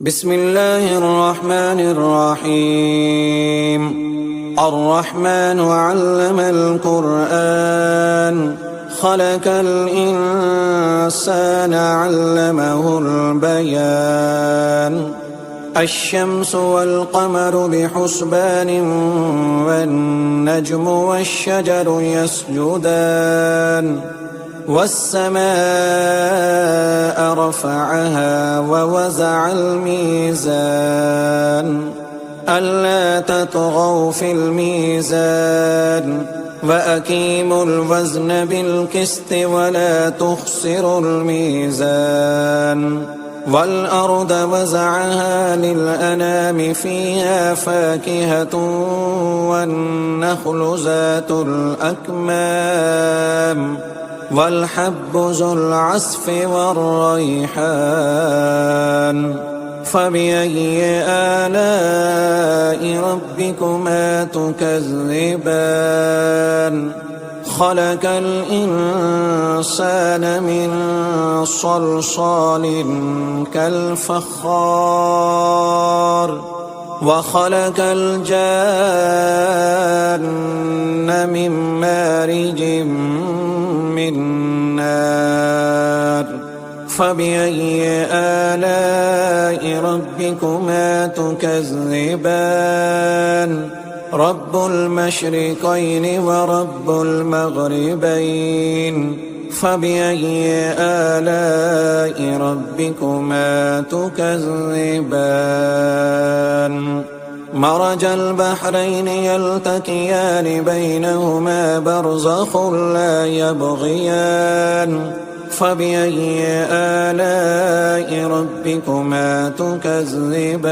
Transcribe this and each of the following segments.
بسم الله الرحمن الرحيم. الرحمن علم القرآن خلق الإنسان علمه البيان. الشمس والقمر بحسبان والنجم والشجر يسجدان والسماء رفعها ووزع الميزان ألا تطغوا في الميزان وأقيموا الوزن بالقسط ولا تخسروا الميزان. والأرض وزعها للأنام فيها فاكهة والنخل ذات الأكمام والحب ذو العصف والريحان. فبأي آلاء ربكما تكذبان؟ خلق الإنسان من صلصال كالفخار وخلق الجان من مارج من نار. فبأي آلاء ربكما تكذبان؟ رب المشرقين ورب المغربين. فبأي آلاء ربكما تكذبان؟ مرج البحرين يلتقيان بينهما برزخ لا يبغيان. فبأي آلاء ربكما تكذبان؟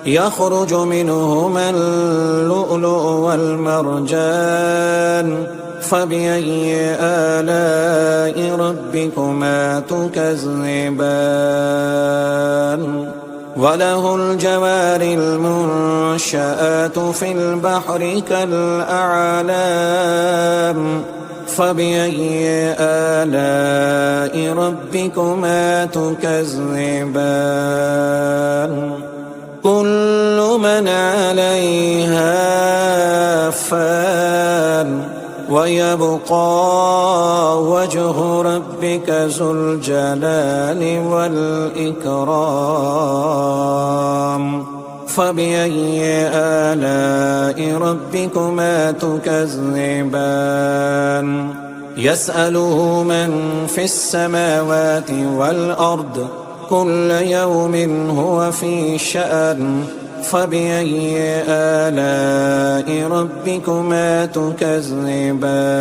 يخرج منهما اللؤلؤ والمرجان. فبأي آلاء ربكما تكذبان؟ وله الجوار المنشآت في البحر كالأعلام. فبأي آلاء ربكما تكذبان؟ كل من عليها فان ويبقى وجه ربك ذو الجلال والإكرام. فبأي آلاء ربكما تكذبان؟ يسأله من في السماوات والأرض كل يوم هو في شأن. فبأي آلاء ربكما تكذبان؟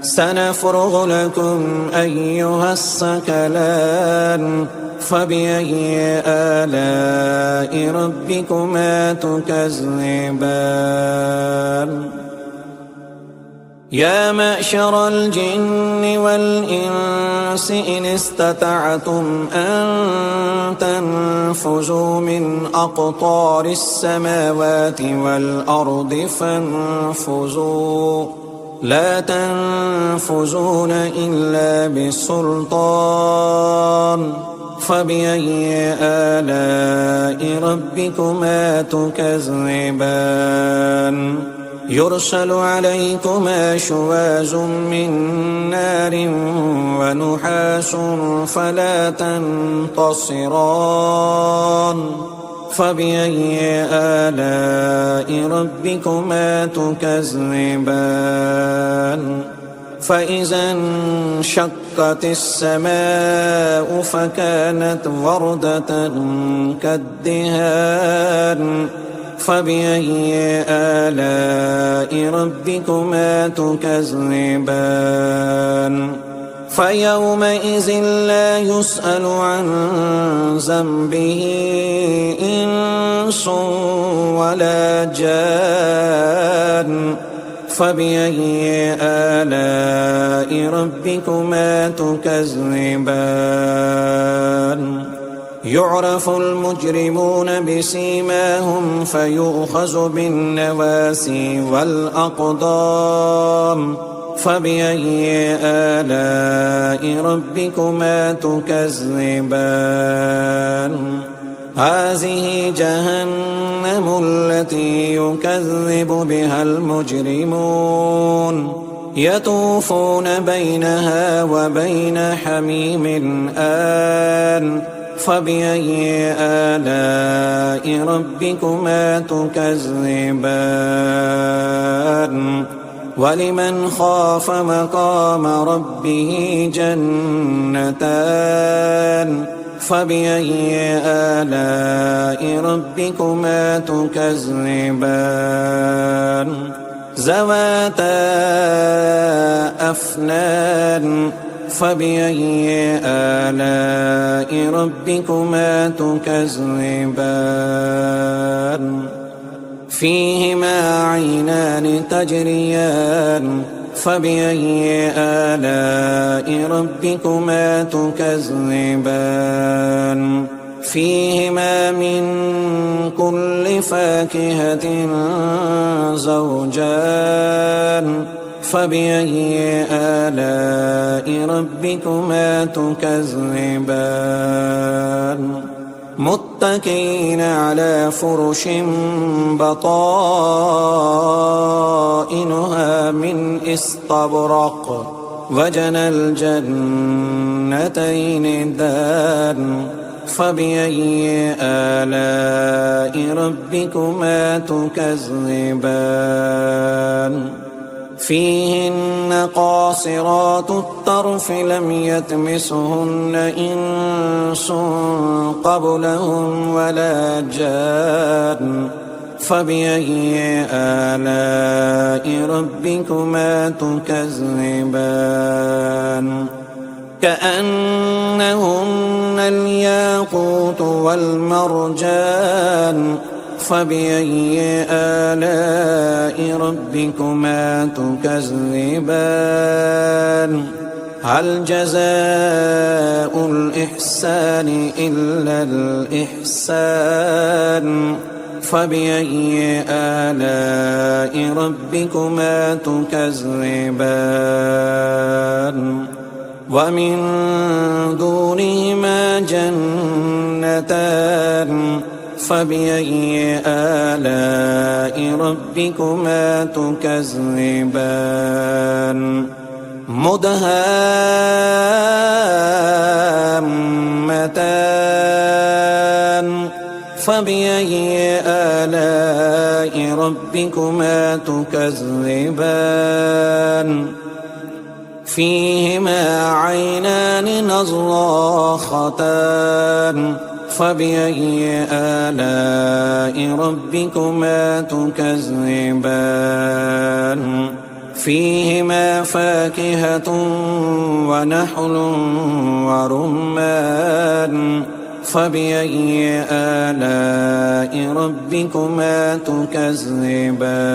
سنفرغ لكم أيها الثقلان. فبأي آلاء ربكما تكذبان؟ يا معشر الجن والإنس إن استطعتم أن تنفذوا من أقطار السماوات والأرض فانفذوا لا تنفذون إلا بسلطان. فبأي آلاء ربكما تكذبان؟ يرسل عليكما شواظ من نار ونحاس فلا تنتصران. فبأي آلاء ربكما تكذبان؟ فإذا انشقت السماء فكانت وردة كالدهان. فبأي آلاء ربكما تكذبان؟ فيومئذ لا يسأل عن ذنبه إنس ولا جان. فبأي آلاء ربكما تكذبان؟ يعرف المجرمون بسيماهم فيؤخذ بالنواسي والأقدام. فبأي آلاء ربكما تكذبان هذه جهنم التي يكذب بها المجرمون يطوفون بينها وبين حميم آن فبأي آلاء ربكما تكذبان ولمن خاف مقام ربه جنتان فبأي آلاء ربكما تكذبان ذواتا أفنان فبأي آلاء ربكما تكذبان فيهما عينان تجريان فبأي آلاء ربكما تكذبان فيهما من كل فاكهة زوجان فبأي آلاء ربكما تكذبان متكئين على فرش بطائنها من استبرق وجنى الجنتين دان فبأي آلاء ربكما تكذبان فيهن قاصرات الطرف لم يطمثهن إنس قبلهم ولا جان فبأي آلاء ربكما تكذبان كأنهن الياقوت والمرجان فبأي آلاء ربكما تكذبان هل جزاء الإحسان إلا الإحسان فبأي آلاء ربكما تكذبان ومن دونهما جنتان فبأي آلاء ربكما تكذبان مدهامتان فبأي آلاء ربكما تكذبان فيهما عينان نضاختان فبأي آلاء ربكما تكذبان فيهما فاكهة ونحل ورمان فبأي آلاء ربكما تكذبان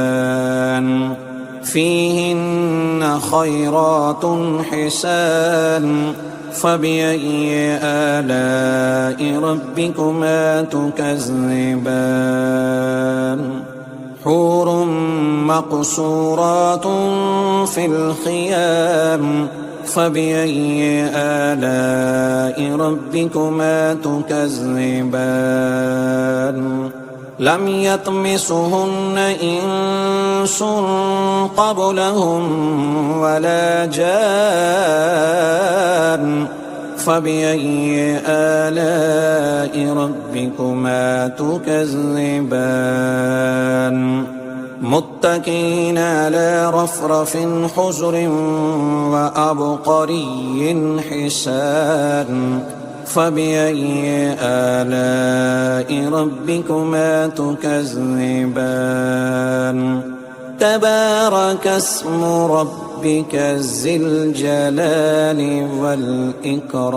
فيهن خيرات حسان فبأي آلاء ربكما تكذبان حور مقصورات في الخيام فبأي آلاء ربكما تكذبان لم يطمثهن إنس قبلهم ولا جان فبأي آلاء ربكما تكذبان متكئين على رفرف حجر وأبقري حسان فبأي آلاء ربكما تكذبان تبارك اسم ربك ذي الجلال والإكرام